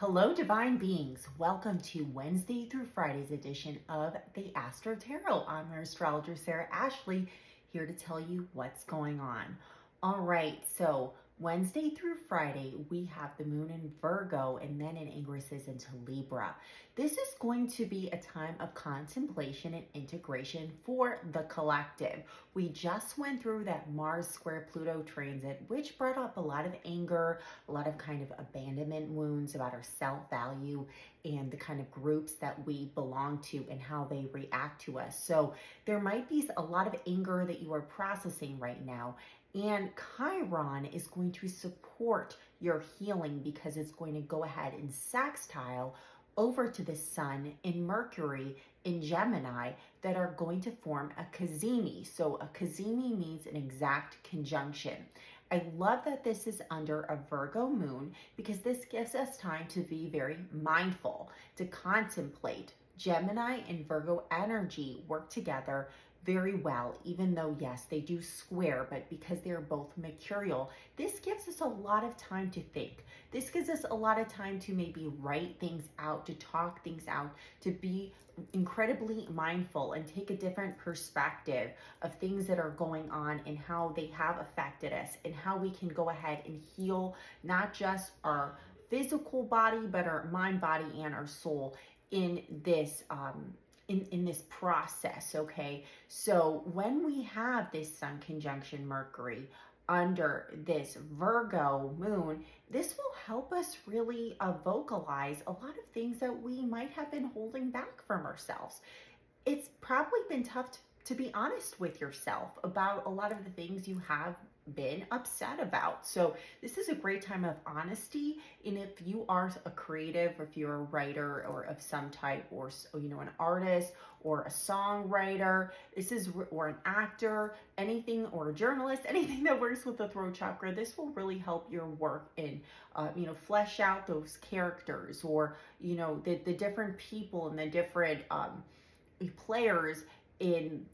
Hello, divine beings. Welcome to Wednesday through Friday's edition of the Astro Tarot. I'm your astrologer, Sarah Ashley, here to tell you what's going on. All right, so Wednesday through Friday, we have the moon in Virgo and then it ingresses into Libra. This is going to be a time of contemplation and integration for the collective. We just went through that Mars square Pluto transit, which brought up a lot of anger, a lot of kind of abandonment wounds about our self-value and the kind of groups that we belong to and how they react to us. So there might be a lot of anger that you are processing right now. And Chiron is going to support your healing because it's going to go ahead and sextile over to the sun in Mercury in Gemini that are going to form a cazimi. So a cazimi means an exact conjunction. I love that this is under a Virgo moon because this gives us time to be very mindful, to contemplate. Gemini and Virgo energy work together very well, even though, yes, they do square, but because they're both Mercurial, this gives us a lot of time to think. This gives us a lot of time to maybe write things out, to talk things out, to be incredibly mindful and take a different perspective of things that are going on and how they have affected us and how we can go ahead and heal not just our physical body, but our mind, body, and our soul in this in this process, okay? So when we have this Sun conjunction Mercury under this Virgo moon, this will help us really vocalize a lot of things that we might have been holding back from ourselves. It's probably been tough to be honest with yourself about a lot of the things you have been upset about. So this is a great time of honesty. And if you are a creative, or if you're a writer or of some type, or an artist or a songwriter, or an actor, anything, or a journalist, anything that works with the throat chakra, this will really help your work in flesh out those characters, or the different people and the different players in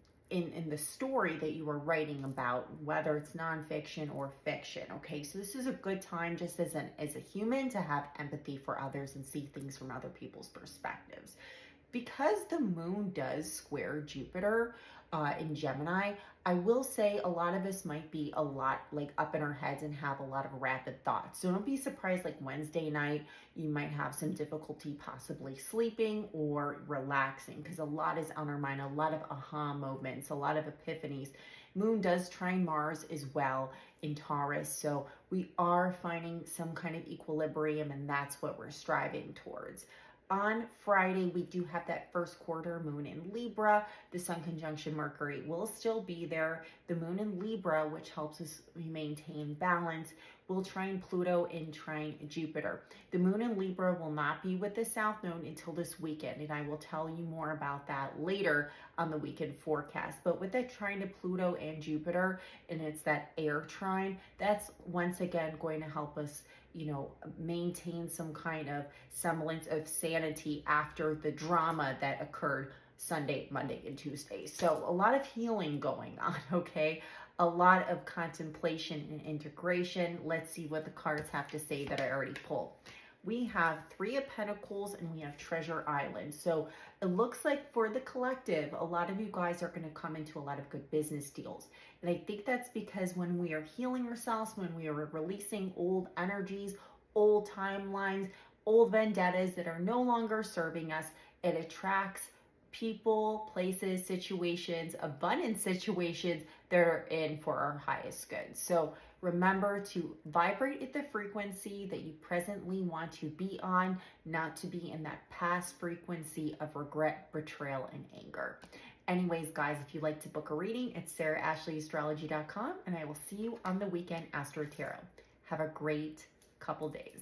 the story that you are writing about, whether it's nonfiction or fiction. Okay, so this is a good time just as a human to have empathy for others and see things from other people's perspectives. Because the moon does square Jupiter in Gemini, I will say a lot of us might be a lot like up in our heads and have a lot of rapid thoughts. So don't be surprised, like Wednesday night, you might have some difficulty possibly sleeping or relaxing because a lot is on our mind, a lot of aha moments, a lot of epiphanies. Moon does trine Mars as well in Taurus. So we are finding some kind of equilibrium, and that's what we're striving towards. On Friday, we do have that first quarter moon in Libra. The Sun conjunction Mercury will still be there. The moon in Libra, which helps us maintain balance, will trine Pluto and trine Jupiter. The moon in Libra will not be with the South Node until this weekend, and I will tell you more about that later on the weekend forecast. But with that trine to Pluto and Jupiter, and it's that air trine, that's once again going to help us maintain some kind of semblance of sanity after the drama that occurred Sunday, Monday, and Tuesday. So a lot of healing going on, okay? A lot of contemplation and integration. Let's see what the cards have to say that I already pulled. We have Three of Pentacles and we have Treasure Island. So it looks like for the collective, a lot of you guys are going to come into a lot of good business deals. And I think that's because when we are healing ourselves, when we are releasing old energies, old timelines, old vendettas that are no longer serving us, it attracts people, places, situations, abundant situations that are in for our highest good. So remember to vibrate at the frequency that you presently want to be on, not to be in that past frequency of regret, betrayal, and anger. Anyways, guys, if you'd like to book a reading, it's sarahashley.astrology.com, and I will see you on the weekend Astro Tarot. Have a great couple days.